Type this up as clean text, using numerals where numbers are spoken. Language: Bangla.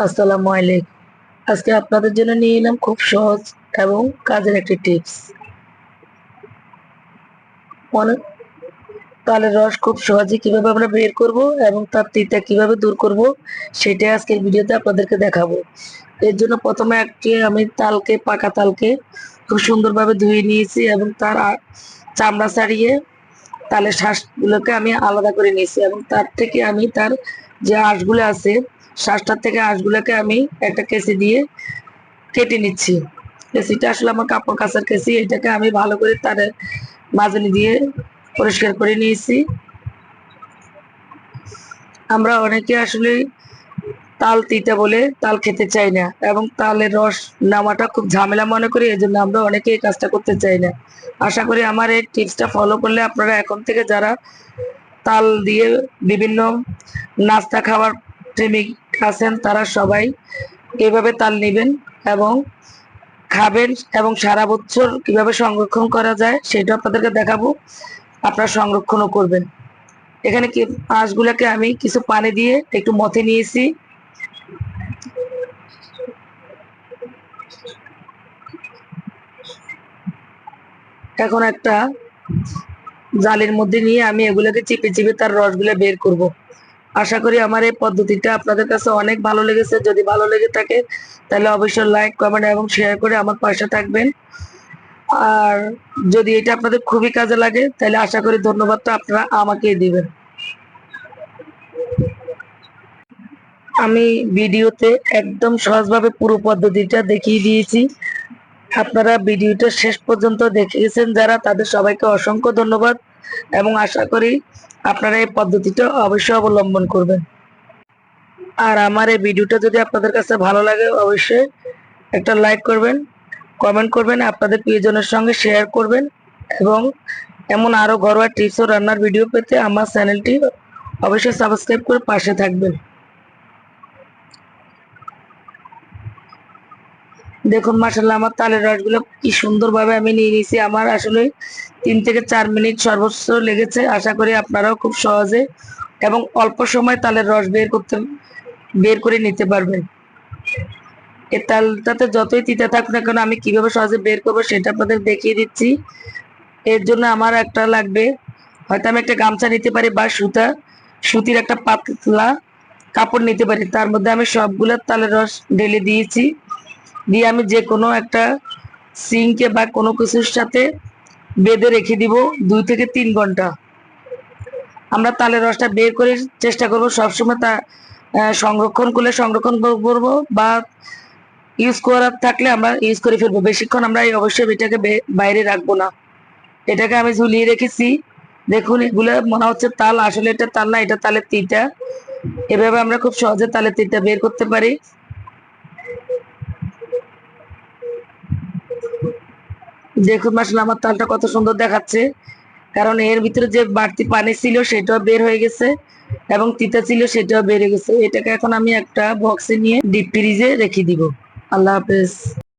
আসসালামু আলাইকুম। আজকে আপনাদের জন্য নিয়ে এলাম খুব সহজ এবং কাজের একটি টিপস। অনেক তালের রস খুব সহজে কিভাবে আমরা বের করব এবং তার তিতা কিভাবে দূর করব সেটাই আজকের ভিডিওতে আপনাদেরকে দেখাবো। এর জন্য প্রথমে আমি পাকা তালকে খুব সুন্দরভাবে ধুয়ে নিয়েছি এবং তার চামড়া ছাড়িয়ে তালের শ্বাসগুলোকে আমি আলাদা করে নিয়েছি এবং তার থেকে আমি তার যে আঁশগুলো আছে শ্বাসটার থেকে আঁশগুলোকে আমি একটা কেচি দিয়ে কেটে নিচ্ছি। কেসিটা আসলে আমার কাপড় কাচার কেসি, এটাকে আমি ভালো করে তার মাজনি দিয়ে পরিষ্কার করে নিয়েছি। আমরা অনেকে আসলে তাল তিতা বলে তাল খেতে চাই না এবং তালের রস নেওয়াটা খুব ঝামেলা মনে করি, এই জন্য আমরা অনেকে এই কাজটা করতে চাই না। আশা করি আমার এই টিপসটা ফলো করলে আপনারা এখন থেকে যারা তাল দিয়ে বিভিন্ন নাস্তা খাবার প্রেমিক আছেন তারা সবাই এভাবে তাল নেবেন এবং খাবেন এবং সারা বছর কিভাবে সংরক্ষণ করা যায় সেটা আপনাদেরকে দেখাবো। আপনারা সংরক্ষণও করবেন। এখানে কি আঁশগুলোকে আমি কিছু পানি দিয়ে একটু মথে নিয়েছি। এখন একটা জালের মধ্যে নিয়ে আমি এগুলোকে চিপে চিপে তার রসগুলো বের করব। আশা করি আমার এই পদ্ধতিটা আপনাদের কাছে অনেক ভালো লেগেছে। যদি ভালো লেগে থাকে তাহলে অবশ্যই লাইক কমেন্ট এবং শেয়ার করে আমার পাশে থাকবেন। আর যদি এটা আপনাদের খুবই কাজে লাগে তাহলে আশা করি ধন্যবাদটা আপনারা আমাকেই দিবেন। আমি ভিডিওতে একদম সহজভাবে পুরো পদ্ধতিটা দেখিয়ে দিয়েছি। আপনারা ভিডিওটা শেষ পর্যন্ত দেখেছেন যারা, তাদের সবাইকে অসংখ্য ধন্যবাদ এবং আশা করি আপনারা এই পদ্ধতিটা অবশ্যই অবলম্বন করবেন। আর আমার এই ভিডিওটা যদি আপনাদের কাছে ভালো লাগে অবশ্যই একটা লাইক করবেন, কমেন্ট করবেন, আপনাদের প্রিয়জনের সঙ্গে শেয়ার করবেন এবং এমন আরো ঘরোয়া টিপস ও রান্নার ভিডিও পেতে আমার চ্যানেলটি অবশ্যই সাবস্ক্রাইব করে পাশে থাকবেন। দেখুন মাশাআল্লাহ আমার তালের রসগুলো কি সুন্দরভাবে আমি নিয়ে নিয়েছি। আমার আসলে 3 থেকে 4 মিনিট সর্বোচ্চ লেগেছে। আশা করি আপনারাও খুব সহজে এবং অল্প সময় তালের রস বের করে নিতে পারবেন। এই তালটাতে যতই তিতা থাকুক না কেন আমি কিভাবে সহজে বের করবো সেটা আপনাদের দেখিয়ে দিচ্ছি। এর জন্য আমার একটা লাগবে, হয়তো আমি একটা গামছা নিতে পারি বা সুতির একটা পাতলা কাপড় নিতে পারি। তার মধ্যে আমি সবগুলো তালের রস ঢেলে দিয়েছি। দিয়ে আমি যে কোনো একটা সিঙ্কে বা কোনো কিছুর সাথে বেঁধে রেখে দিব 2 থেকে 3 ঘন্টা। আমরা তালের রসটা বের করে চেষ্টা করব সবসময় তা সংরক্ষণ করবো বা ইউজ করার থাকলে আমরা ইউজ করে ফেলবো। বেশিক্ষণ আমরা অবশ্যই এটাকে বাইরে রাখবো না। এটাকে আমি ঝুলিয়ে রেখেছি। দেখুন এগুলো মনে হচ্ছে তাল, আসলে এটা তাল না, এটা তালের তিতা। এভাবে আমরা খুব সহজে তালের তিতা বের করতে পারি। দেখুন মাশাআল্লাহ আমার তালটা কত সুন্দর দেখাচ্ছে, কারণ এর ভিতরে যে বাড়তি পানি ছিল সেটাও বের হয়ে গেছে এবং তিতা ছিল সেটাও বেড়ে গেছে। এটাকে এখন আমি একটা বক্সে নিয়ে ডিপ ফ্রিজে রেখে দিব। আল্লাহ হাফেজ।